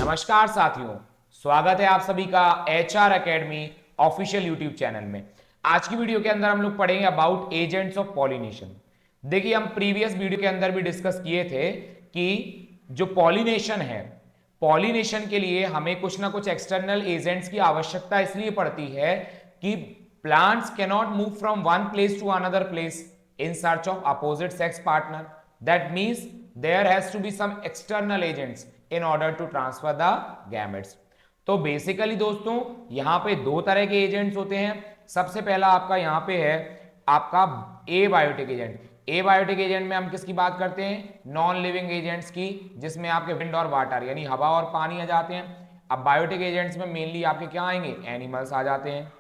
नमस्कार साथियों, स्वागत है आप सभी का HR academy official YouTube channel में। आज की वीडियो के अंदर हम लोग पढ़ेंगे अबाउट एजेंट्स ऑफ पॉलिनेशन। देखिए, हम प्रीवियस वीडियो के अंदर भी डिस्कस किए थे कि जो पॉलिनेशन है, पॉलिनेशन के लिए हमें कुछ ना कुछ एक्सटर्नल एजेंट्स की आवश्यकता इसलिए पड़ती है कि plants cannot move from one place to another place in search of opposite sex partner. That means there has to be some external agents in order to transfer the gametes. तो basically दोस्तों यहां पे दो तरह के agents होते हैं। सबसे पहला आपका यहां पे है आपका एबायोटिक एजेंट। एबायोटिक एजेंट में हम किसकी बात करते हैं? नॉन लिविंग एजेंट्स की, जिसमें आपके विंड और वाटर यानी हवा और पानी आ जाते हैं। अब बायोटिक एजेंट्स में मेनली आपके क्या आएंगे? एनिमल्स आ जाते हैं।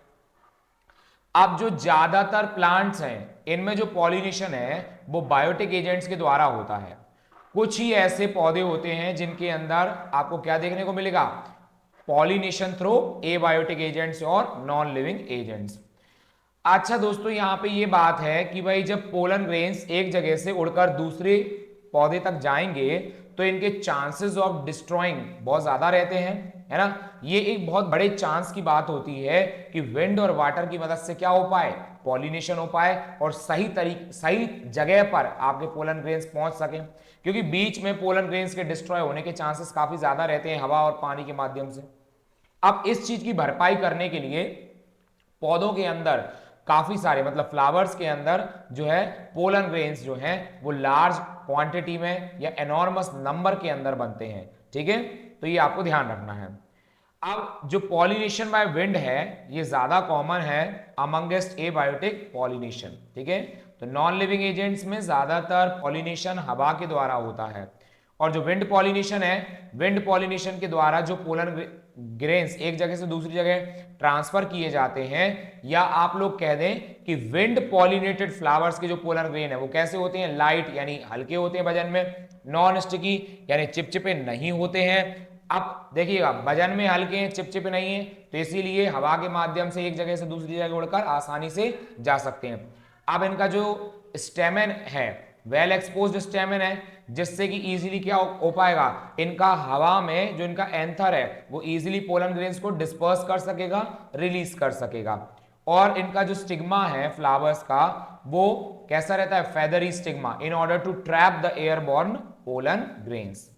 अब जो ज्यादातर प्लांट्स हैं इनमें जो पॉलिनेशन है वो बायोटिक एजेंट्स के द्वारा होता है। कुछ ही ऐसे पौधे होते हैं जिनके अंदर आपको क्या देखने को मिलेगा? पॉलिनेशन थ्रू एबायोटिक एजेंट्स और नॉन लिविंग एजेंट्स। अच्छा दोस्तों, यहां पे ये बात है कि भाई जब पोलन ग्रेन्स एक जगह से उड़कर दूसरे पौधे तक जाएंगे तो इनके चांसेस ऑफ डिस्ट्रॉइंग बहुत ज्यादा रहते हैं, है ना। ये एक बहुत बड़े चांस की बात होती है कि विंड और वाटर की मदद से क्या हो पाए? पॉलिनेशन हो पाए और सही जगह पर आपके पोलन ग्रेन्स पहुंच सके, क्योंकि बीच में पोलन ग्रेन्स के डिस्ट्रॉय होने के चांसेस काफी ज्यादा रहते हैं हवा और पानी के माध्यम से। अब इस चीज की भरपाई करने के लिए पौधों के अंदर काफी सारे मतलब फ्लावर्स के अंदर जो है पोलन ग्रेन्स जो हैं वो लार्ज क्वांटिटी में या एनॉर्मस नंबर के अंदर बनते हैं। ठीक है, तो ये आपको ध्यान रखना है। अब जो पॉलिनेशन बाय विंड है ये ज्यादा कॉमन है अमंगेस्ट एबायोटिक पॉलिनेशन। ठीक है, तो नॉन लिविंग एजेंट्स में ज्यादातर पॉलिनेशन हवा के द्वारा होता है, और जो विंड पॉलिनेशन है, विंड पॉलिनेशन के द्वारा जो पोलन ग्रेन्स एक जगह से दूसरी जगह ट्रांसफर किए जाते हैं, या आप लोग कह दें कि विंड पॉलिनेटेड फ्लावर्स के जो पोलन ग्रेन है वो कैसे होते हैं? लाइट यानी हल्के होते हैं वजन में, नॉन स्टिकी यानी चिपचिपे नहीं होते हैं। अब देखिएगा, वजन में हल्के हैं, चिपचिपे नहीं है, तो इसीलिए हवा के माध्यम से एक जगह से दूसरी जगह उड़कर आसानी से जा सकते हैं। अब इनका जो स्टेमेन है वेल एक्सपोज्ड स्टेमेन है, जिससे कि इजीली क्या हो पाएगा? इनका हवा में जो इनका एंथर है वो इजीली पोलन ग्रेन्स को डिस्पर्स कर सकेगा, रिलीज कर सकेगा। और इनका जो स्टिग्मा है फ्लावर्स का वो कैसा रहता है? Feathery stigma, in order to trap the airborne pollen grains.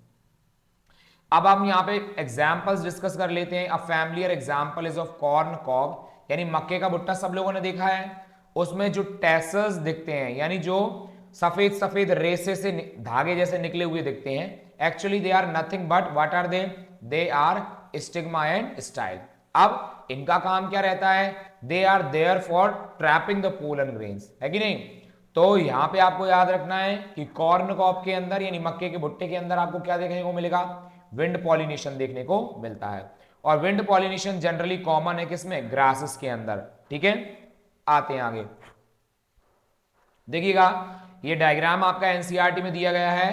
अब हम यहां पे एग्जांपल्स डिस्कस कर लेते हैं। A familiar example is of corn cob, यानी मक्के का भुट्टा सब लोगों ने देखा है। उसमें जो टेसल्स दिखते हैं यानी जो सफेद सफेद रेसे से धागे जैसे निकले हुए दिखते हैं, actually they are nothing but what are they are stigma and style. अब इनका काम क्या रहता है? They are there for trapping the pollen grains, है कि नहीं। तो यहां पे आपको याद रखना है कि कॉर्न कॉब के अंदर यानी मक्के के भुट्टे के अंदर आपको क्या देखने को मिलेगा? विंड पॉलिनेशन देखने को मिलता है। और विंड पॉलिनेशन जनरली कॉमन है किसमें? ग्रासेस के अंदर। ठीक है, आते हैं आगे। देखिएगा, ये डायग्राम आपका एनसीईआरटी में दिया गया है।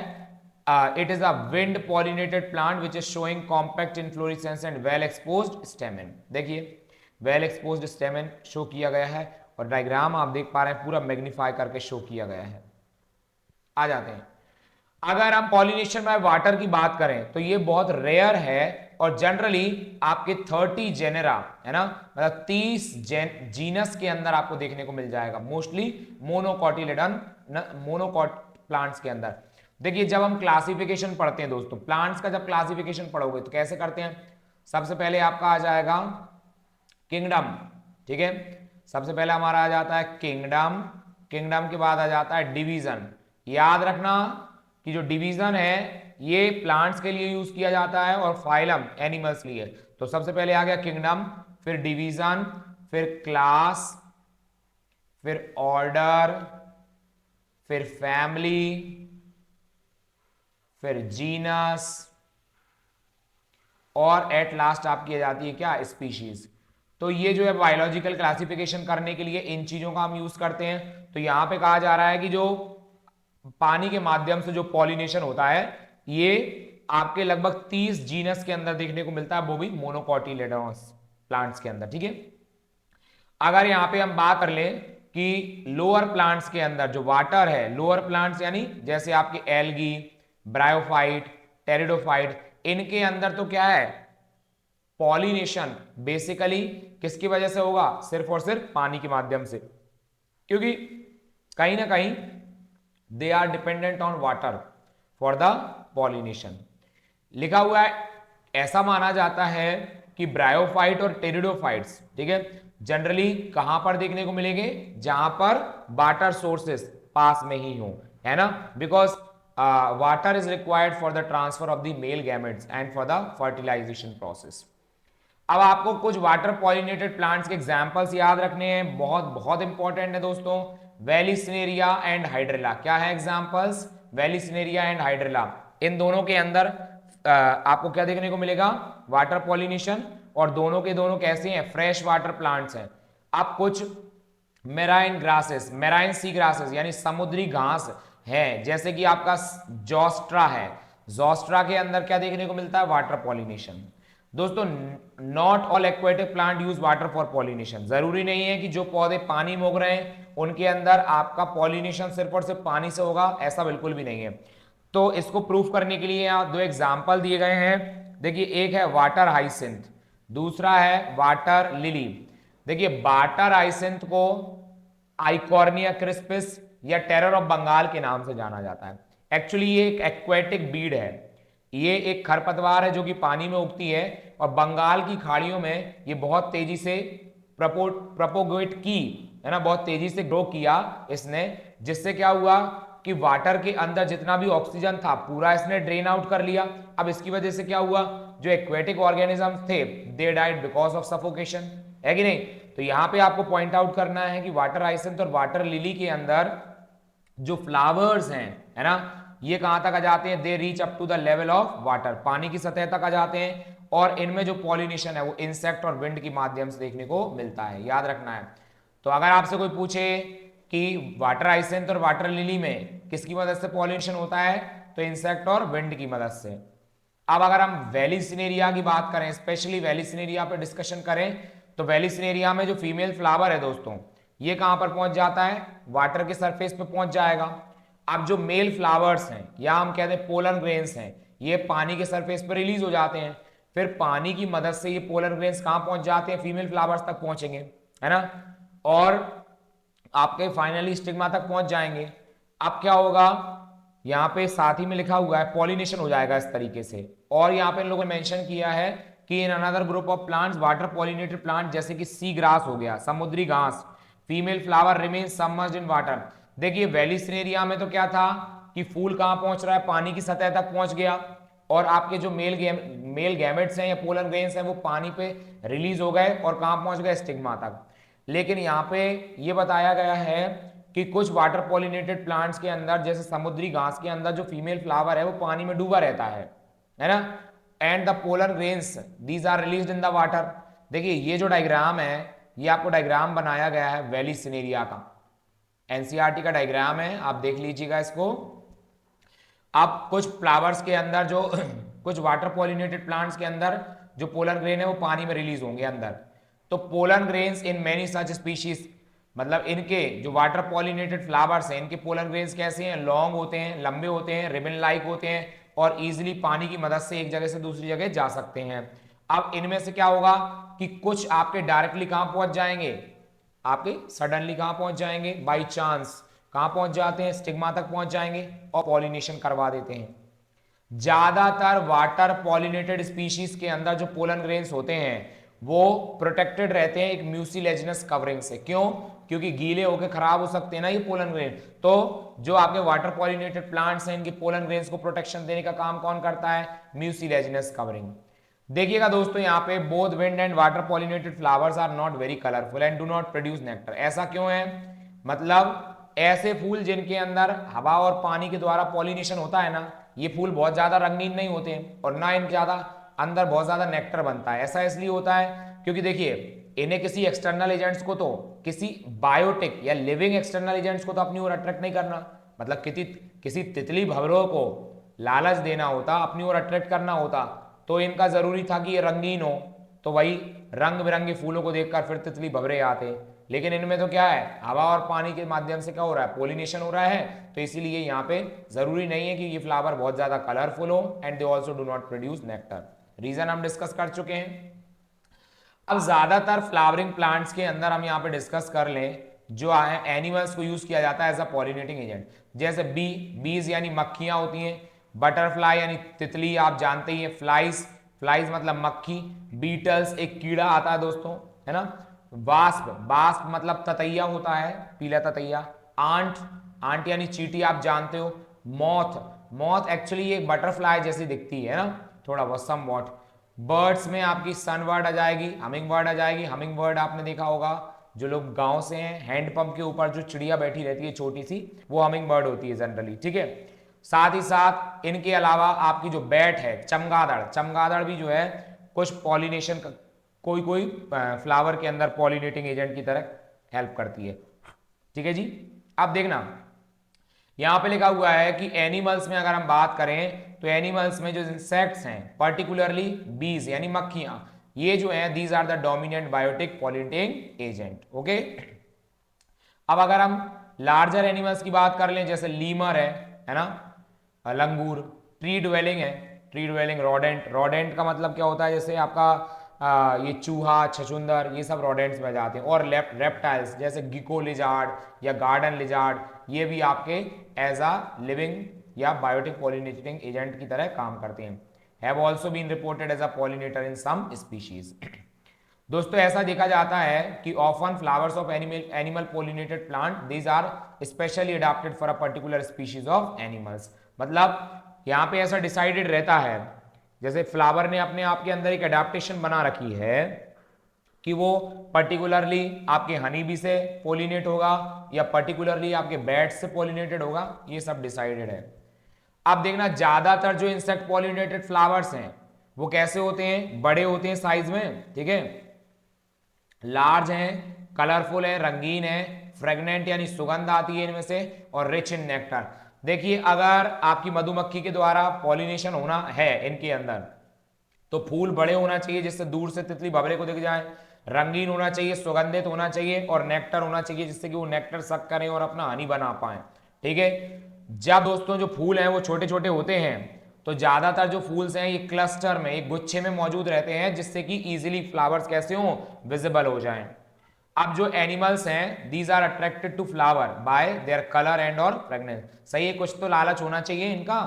It is a wind pollinated plant which is showing compact inflorescence and well exposed stamen. देखिए, वेल एक्सपोज्ड स्टेमेन शो किया गया है, और डायग्राम आप देख पा रहे हैं पूरा मैग्नीफाई करके शो किया गया है। आ जाते हैं, अगर हम पॉलिनेशन बाय वाटर की बात करें तो ये बहुत रेयर है, और जनरली आपके 30 जेनेरा है ना, मतलब 30 जीनस के अंदर आपको देखने को मिल जाएगा, मोस्टली मोनोकॉटिलेडन मोनोकॉट प्लांट्स के अंदर। देखिए, जब हम क्लासिफिकेशन पढ़ते हैं दोस्तों, प्लांट्स का जब क्लासिफिकेशन पढ़ोगे तो कैसे करते हैं? सबसे पहले आपका आ जाएगा किंगडम। ठीक है, सबसे पहले हमारा आ जाता है किंगडम, किंगडम के बाद आ जाता है डिवीजन। याद रखना कि जो डिवीजन है ये प्लांट्स के लिए यूज किया जाता है और फाइलम एनिमल्स के लिए। तो सबसे पहले आ गया किंगडम, फिर डिवीजन, फिर क्लास, फिर ऑर्डर, फिर फैमिली, फिर जीनस, और एट लास्ट आपकी आ जाती है क्या? स्पीशीज। तो ये जो है बायोलॉजिकल क्लासिफिकेशन करने के लिए इन चीजों का हम यूज करते हैं। तो यहां पे कहा जा रहा है कि जो पानी के माध्यम से जो पॉलिनेशन होता है ये आपके लगभग 30 जीनस के अंदर देखने को मिलता है, वो भी मोनोकॉटिलेडोनस प्लांट्स के अंदर। ठीक है, अगर यहां पे हम बात कर लें कि लोअर प्लांट्स के अंदर जो वाटर है, लोअर प्लांट्स यानी जैसे आपके एल्गी, ब्रायोफाइट, टेरिडोफाइट, इनके अंदर तो क्या है, पॉलिनेशन बेसिकली किसकी वजह से होगा, सिर्फ और सिर्फ पानी के माध्यम से, क्योंकि कहीं ना कहीं they are dependent on water for the pollination. लिखा हुआ है, ऐसा माना जाता है कि ब्रायोफाइट और टेरिडोफाइट्स, ठीक है, जनरली कहां पर देखने को मिलेंगे, जहां पर वाटर सोर्सेस पास में ही हो, है ना, because water is required for the transfer of the male gametes and for the fertilisation process. अब आपको कुछ वाटर पॉलिनेटेड प्लांट्स के एग्जांपल्स याद रखने हैं, बहुत बहुत इंपॉर्टेंट है दोस्तों। वेलिसिनेरिया एंड हाइड्रिला, क्या है एग्जांपल्स, वेलिसिनेरिया एंड हाइड्रिला। इन दोनों के अंदर आपको क्या देखने को मिलेगा, वाटर पॉलिनेशन, और दोनों के दोनों कैसे हैं, फ्रेश वाटर प्लांट्स हैं। अब कुछ मेराइन ग्रासेस, मेराइन सी ग्रासेस यानी समुद्री घास है, जैसे कि आपका जोस्ट्रा है, जोस्ट्रा के अंदर क्या देखने को मिलता है, वाटर पॉलिनेशन। दोस्तों not all aquatic plant use water for pollination, जरूरी नहीं है कि जो पौधे पानी में उग रहे हैं उनके अंदर आपका पॉलिनेशन सिर्फ और सिर्फ पानी से होगा, ऐसा बिल्कुल भी नहीं है। तो इसको प्रूफ करने के लिए यहाँ दो एग्जाम्पल दिए गए हैं। देखिए एक है वाटर हाइसिंथ, दूसरा है वाटर लिली। देखिए वाटर हाइसिंथ को आइकॉर्निया क्रिस्पिस या टेरर ऑफ बंगाल के नाम से जाना जाता है। एक्चुअली ये एक एक्वेटिक बीड है, ये एक खरपतवार है जो कि पानी में उगती है, और बंगाल की खाड़ियों में ये बहुत तेजी से प्रपोगेट की, है ना, बहुत तेजी से ग्रो किया इसने, जिससे क्या हुआ कि वाटर के अंदर जितना भी ऑक्सीजन था पूरा इसने ड्रेन आउट कर लिया। अब इसकी वजह से क्या हुआ, जो एक्वेटिक ऑर्गेनिजम्स थे they died because of suffocation, है कि नहीं। तो यहां पे आपको पॉइंट आउट करना है कि वाटर हाइसिंथ और वाटर लिली के अंदर जो फ्लावर्स हैं, है ना, ये कहां तक आ जाते हैं, they reach up to the level of water, पानी की सतह तक आ जाते हैं, और इनमें जो पॉलिनेशन है वो इंसेक्ट और विंड के माध्यम से देखने को मिलता है, याद रखना है। तो अगर आपसे कोई पूछे कि वाटर हाइसिंथ और वाटर लिली में किसकी मदद से पॉलिनेशन होता है, तो इंसेक्ट और विंड की मदद से। अब अगर हम वेलिसिनेरिया की बात करें, स्पेशली वेलिसिनेरिया पे डिस्कशन करें, तो वेलिसिनेरिया में जो फीमेल फ्लावर है दोस्तों, ये कहां पर पहुंच जाता है, वाटर के सरफेस पे पहुंच जाएगा। अब जो मेल फ्लावर्स हैं या हम कहते हैं पोलन ग्रेन्स हैं, ये पानी के सरफेस पर रिलीज हो जाते हैं, फिर पानी की मदद से ये पोलन ग्रेन्स कहां पहुंच जाते हैं, फीमेल फ्लावर्स तक पहुंचेंगे, है ना, और आपके फाइनली स्टिग्मा तक पहुंच जाएंगे। अब क्या होगा, यहां पे साथ ही में लिखा हुआ है पॉलिनेशन हो जाएगा इस तरीके से, और यहां पे इन लोगों ने मेंशन किया है कि in another group of plants water pollinated plant, जैसे कि सी ग्रास हो गया, समुद्री घास, female flower remain submerged in water. देखिए वेलिसिनेरिया में तो क्या था कि फूल कहां पहुंच रहा है, पानी की सतह तक पहुंच गया, और आपके जो मेल गैमेट्स हैं या पोलन ग्रेन्स हैं वो पानी पे रिलीज हो गए और कहां पहुंच गए, स्टिग्मा तक। लेकिन यहाँ पे ये बताया गया है कि कुछ वाटर पॉलिनेटेड प्लांट्स के अंदर, जैसे समुद्री घास के अंदर जो फीमेल फ्लावर है वो पानी में डूबा रहता है ना, and the pollen grains these are released in the water. देखिए ये जो डायग्राम है, ये आपको डायग्राम बनाया गया है वेलिसिनेरिया का, एनसीईआरटी का डायग्राम है, आप देख लीजिएगा इसको। अब कुछ फ्लावर्स के अंदर जो कुछ वाटर पॉलिनेटेड प्लांट्स के अंदर जो पोलन ग्रेन है वो पानी में रिलीज होंगे अंदर। तो pollen grains in many such species, मतलब इनके जो वाटर पॉलिनेटेड फ्लावर्स हैं इनके पोलन ग्रेन्स कैसे हैं, लॉन्ग होते हैं, लंबे होते हैं, रिबन लाइक होते हैं, और इजीली पानी की मदद से एक जगह से दूसरी जगह जा सकते हैं। अब इनमें से क्या होगा कि कुछ आपके डायरेक्टली कहां पहुंच जाएंगे, आपके सडनली कहां पहुंच जाएंगे, बाई चांस कहां पहुंच जाते हैं, स्टिग्मा तक पहुंच जाएंगे और पॉलिनेशन करवा देते हैं। ज्यादातर वाटर पॉलिनेटेड स्पीशीज के अंदर जो पोलन ग्रेन्स होते हैं वो प्रोटेक्टेड रहते हैं एक म्यूसिलेजिनस कवरिंग से। क्यों, क्योंकि गीले होकर खराब हो सकते हैं ना ये पोलन ग्रेन। तो जो आपके वाटर पॉलिनेटेड प्लांट्स हैं इनके पोलन ग्रेन्स को प्रोटेक्शन देने का काम कौन करता है, म्यूसिलेजिनस कवरिंग। देखिएगा दोस्तों यहाँ पे both wind and water pollinated flowers are not very colourful and do not produce nectar. ऐसा क्यों है, मतलब ऐसे फूल जिनके अंदर हवा और पानी के द्वारा पॉलिनेशन होता है ना, ये फूल बहुत ज्यादा रंगीन नहीं होते हैं और ना इनके ज्यादा अंदर बहुत ज्यादा नेक्टर बनता है। ऐसा इसलिए होता है क्योंकि देखिए इन्हें किसी एक्सटर्नल एजेंट्स को, तो किसी बायोटिक या लिविंग एक्सटर्नल एजेंट्स को तो अपनी ओर अट्रैक्ट नहीं करना, मतलब किसी तितली भंवरों को लालच देना होता, अपनी ओर अट्रैक्ट करना होता, तो इनका जरूरी था कि ये रंगीन हो, तो वही रंग बिरंगे फूलों को देखकर फिर तितली भंवरे आते। लेकिन इनमें तो क्या है, हवा और पानी के माध्यम से क्या हो रहा है, पोलिनेशन हो रहा है। तो इसीलिए यहाँ पे जरूरी नहीं है कि ये फ्लावर बहुत ज्यादा कलरफुल हो, and they also do not produce nectar. Reason हम डिस्कस कर चुके हैं। अब ज्यादातर फ्लावरिंग प्लांट्स के अंदर हम यहाँ पे डिस्कस कर लें, जो है एनिमल्स को यूज किया जाता है एज अ पॉलिनेटिंग एजेंट। जैसे बीज यानी मक्खियां होती हैं, बटरफ्लाई यानी तितली आप जानते ही हैं, फ्लाइज मतलब मक्खी, बीटल्स एक कीड़ा आता है दोस्तों, है ना, वास्प मतलब ततैया होता है, पीला ततैया, आंट यानी चींटी आप जानते हो, मॉथ एक्चुअली एक बटरफ्लाई जैसी दिखती है ना, थोड़ा बहुत सम वॉट। बर्ड्स में आपकी सनबर्ड आ जाएगी, हमिंग बर्ड आ जाएगी। हमिंग बर्ड आपने देखा होगा, जो लोग गांव से हैं, हैंडपंप के ऊपर जो चिड़िया बैठी रहती है छोटी सी, वो हमिंग बर्ड होती है जनरली, ठीक है। साथ ही साथ इनके अलावा आपकी जो बैट है, चमगादड़ भी जो है कुछ पॉलिनेशन का कोई फ्लावर के अंदर पॉलिनेटिंग एजेंट की तरह हेल्प करती है, ठीक है जी। अब देखना यहां पे लिखा हुआ है कि एनिमल्स में अगर हम बात करें तो एनिमल्स में जो इंसेक्ट्स हैं, पर्टिकुलरली बीज यानी मक्खियां, ये जो हैं these are the dominant biotic pollinating agent, okay. अब अगर हम लार्जर एनिमल्स की बात कर लें, जैसे लीमर है ना, लंगूर, ट्री ड्वेलिंग है, ट्री ड्वेलिंग रोडेंट का मतलब क्या होता है, जैसे आपका ये चूहा, छछुंदर, ये सब रोडेंट्स में जाते हैं। और रेप्टाइल्स जैसे गिको लिजार्ड या गार्डन लिजार्ड, ये भी आपके एज अ लिविंग या बायोटिक पॉलिनेटिंग एजेंट की तरह काम करते हैं। Have also been reported as a pollinator in some species. दोस्तों ऐसा देखा जाता है कि often flowers of animal pollinated plant these are specially adapted for a particular species of animals. मतलब यहाँ पे ऐसा डिसाइडेड रहता है, जैसे फ्लावर ने अपने आप के अंदर एक अडेप्टेशन बना रखी है कि वो पर्टिकुलरली आपके हनी बी से पोलिनेट होगा या पर्टिकुलरली आपके बैट से पोलिनेटेड होगा, ये सब डिसाइडेड है। अब देखना ज्यादातर जो इंसेक्ट पॉलिनेटेड फ्लावर्स हैं वो कैसे होते हैं, बड़े होते हैं साइज में, ठीक है, लार्ज हैं, कलरफुल है, रंगीन है, फ्रेगनेंट यानी सुगंध आती है इनमें से, और रिच इन नेक्टर। देखिए अगर आपकी मधुमक्खी के द्वारा पॉलिनेशन होना है इनके अंदर, तो फूल बड़े होना चाहिए जिससे दूर से तितली भंवरे को दिख जाए, रंगीन होना चाहिए, सुगंधित होना चाहिए, और नेक्टर होना चाहिए जिससे कि वो नेक्टर सक करें और अपना हनी बना पाए, ठीक है। जब दोस्तों जो फूल हैं वो छोटे छोटे होते हैं, तो ज्यादातर जो फूल्स हैं ये क्लस्टर में, एक गुच्छे में मौजूद रहते हैं, जिससे कि इजीली फ्लावर्स कैसे हो, विजिबल हो जाएं। अब जो एनिमल्स हैं these are attracted to flower by their colour and और फ्रेगनेंस। सही है, कुछ तो लालच होना चाहिए इनका।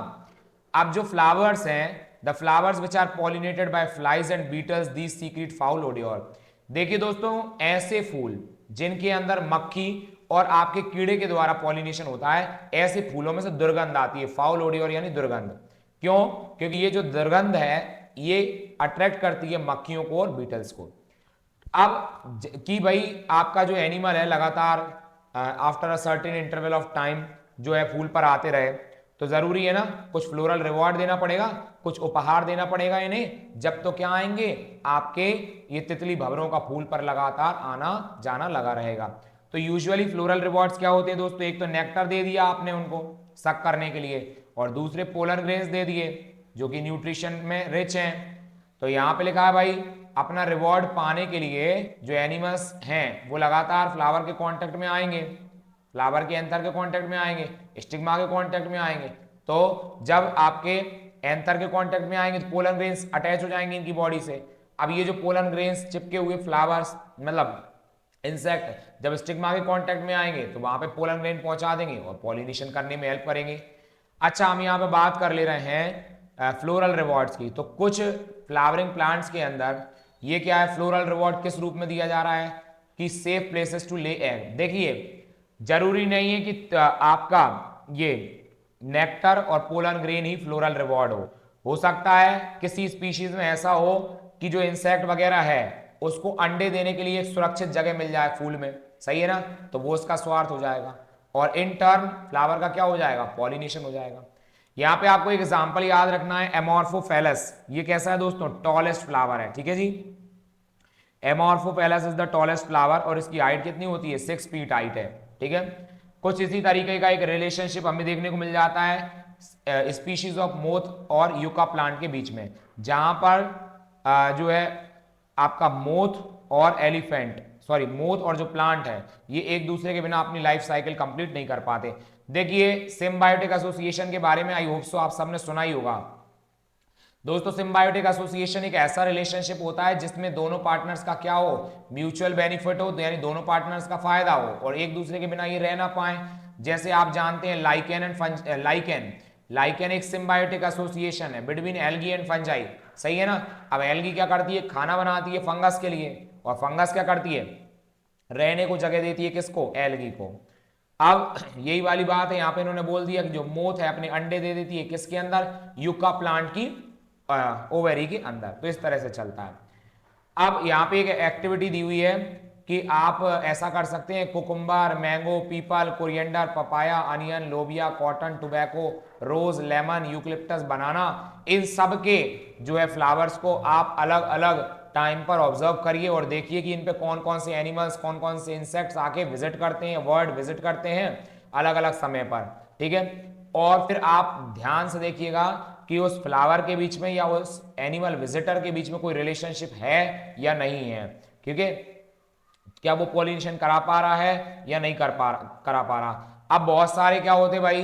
अब जो फ्लावर्स हैं, the flowers which are pollinated by flies and beetles these secrete foul odour. देखिए दोस्तों ऐसे फूल जिनके अंदर मक्खी और आपके कीड़े के द्वारा पॉलिनेशन होता है, ऐसे फूलों में से दुर्गंध आती है, फाउल ओडियोर यानी दुर्गंध। क्यों? क्योंकि ये जो दुर्गंध है ये अट्रैक्ट करती है मक्खियों को और बीटल्स को। अब कि भाई आपका जो एनिमल है लगातार after a certain interval of time जो है फूल पर आते रहे, तो जरूरी है ना कुछ फ्लोरल रिवॉर्ड देना पड़ेगा, कुछ उपहार देना पड़ेगा इन्हें, जब तो क्या आएंगे आपके ये तितली भंवरों का फूल पर लगातार आना जाना लगा रहेगा। तो यूजुअली फ्लोरल रिवॉर्ड्स क्या होते हैं दोस्तों, एक तो नेक्टर दे दिया आपने उनको सक करने के लिए, और दूसरे पोलन ग्रेन्स दे दिए जो कि न्यूट्रिशन में रिच हैं। तो यहाँ पे लिखा है भाई अपना रिवॉर्ड पाने के लिए जो एनिमल्स हैं वो लगातार फ्लावर के कांटेक्ट में आएंगे, फ्लावर के एंथर के कांटेक्ट में आएंगे, स्टिग्मा के कांटेक्ट में आएंगे। तो जब आपके एंथर के कांटेक्ट में आएंगे तो पोलन ग्रेन्स अटैच हो जाएंगे इनकी बॉडी से। अब ये जो पोलन ग्रेन्स चिपके हुए फ्लावर्स मतलब इंसेक्ट जब स्टिग्मा के कांटेक्ट में आएंगे तो वहां पे पोलन ग्रेन पहुंचा देंगे और पॉलिनेशन करने में हेल्प करेंगे। अच्छा हम यहाँ पे बात कर ले रहे हैं फ्लोरल रिवॉर्ड्स की। तो कुछ फ्लावरिंग प्लांट्स के अंदर ये क्या है, फ्लोरल रिवॉर्ड किस रूप में दिया जा रहा है कि safe places to lay egg. देखिए जरूरी नहीं है कि आपका ये नेक्टर और पोलन ग्रेन ही फ्लोरल रिवॉर्ड हो सकता है किसी स्पीशीज में ऐसा हो कि जो इंसेक्ट वगैरह है उसको अंडे देने के लिए एक सुरक्षित जगह मिल जाए फूल में, सही है ना, तो वो उसका स्वार्थ हो जाएगा और इन टर्न फ्लावर का क्या हो जाएगा, पॉलिनेशन हो जाएगा। यहां पे आपको एक एग्जांपल याद रखना है, एमोर्फोफेलस। ये कैसा है दोस्तों, टॉलेस्ट फ्लावर है, ठीक है जी। Amorphophallus is the tallest flower और इसकी हाइट कितनी होती है, 6 फीट हाइट है, ठीक है। कुछ इसी तरीके का एक रिलेशनशिप हमें देखने को मिल जाता है स्पीशीज ऑफ मोथ और यूका प्लांट के बीच में, जहां पर जो है आपका मोथ और एलिफेंट सॉरी मोथ और जो प्लांट है ये एक दूसरे के बिना अपनी लाइफ साइकिल कंप्लीट नहीं कर पाते। देखिए सिम्बायोटिक एसोसिएशन के बारे में आई होप सो आप सबने सुना ही होगा। दोस्तों सिम्बायोटिक एसोसिएशन एक ऐसा रिलेशनशिप होता है जिसमें दोनों पार्टनर्स का क्या हो, म्यूचुअल बेनिफिट हो, यानी दोनों पार्टनर्स का फायदा हो और एक दूसरे के बिना ये रह ना पाए। जैसे आप जानते हैं लाइकेन एंड लाइकेन एक सिम्बायोटिक एसोसिएशन है बिटवीन एल्गी एंड फंजाई, सही है ना। अब एल्गी क्या करती है, खाना बनाती है फंगस के लिए, और फंगस क्या करती है, रहने को जगह देती है किसको, एल्गी को। अब यही वाली बात है यहाँ पे इन्होंने बोल दिया कि जो मोथ है अपने अंडे दे देती है किसके अंदर, यूका प्लांट की ओवेरी के अंदर। तो इस तरह से चलता है। अब यहाँ पे एक एक्टिविटी दी हुई है कि आप ऐसा कर सकते हैं, cucumber, mango, people, coriander, papaya, onion, लोबिया, कॉटन, टोबैको, रोज, लेमन, यूकलिप्टस, बनाना, इन सब के जो है फ्लावर्स को आप अलग अलग टाइम पर ऑब्जर्व करिए और देखिए कि इन पे कौन कौन से एनिमल्स, कौन कौन से इंसेक्ट्स आके विजिट करते हैं, वर्ड विजिट करते हैं अलग अलग समय पर, ठीक है। और फिर आप ध्यान से देखिएगा कि उस फ्लावर के बीच में या उस एनिमल विजिटर के बीच में कोई रिलेशनशिप है या नहीं है, क्योंकि क्या वो पॉलिनेशन करा पा रहा है या नहीं करा पा रहा। अब बहुत सारे क्या होते भाई,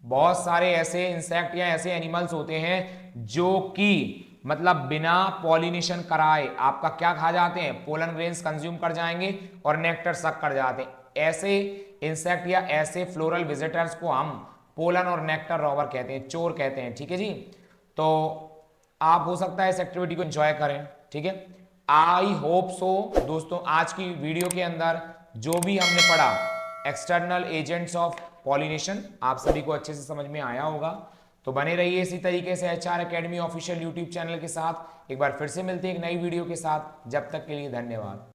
बहुत सारे ऐसे इंसेक्ट या ऐसे एनिमल्स होते हैं जो कि मतलब बिना पॉलिनेशन कराए आपका क्या खा जाते हैं, पोलन ग्रेन्स कंज्यूम कर जाएंगे और नेक्टर सक कर जाते हैं। ऐसे इंसेक्ट या ऐसे फ्लोरल विजिटर्स को हम पोलन और नेक्टर रॉबर कहते हैं, चोर कहते हैं, ठीक है जी। तो आप हो सकता है इस एक्टिविटी को एंजॉय करें, ठीक है। आई होप सो दोस्तों आज की वीडियो के अंदर जो भी हमने पढ़ा एक्सटर्नल एजेंट्स ऑफ पॉलिनेशन आप सभी को अच्छे से समझ में आया होगा। तो बने रहिए इसी तरीके से HR academy official YouTube channel के साथ। एक बार फिर से मिलते हैं एक नई वीडियो के साथ, जब तक के लिए धन्यवाद।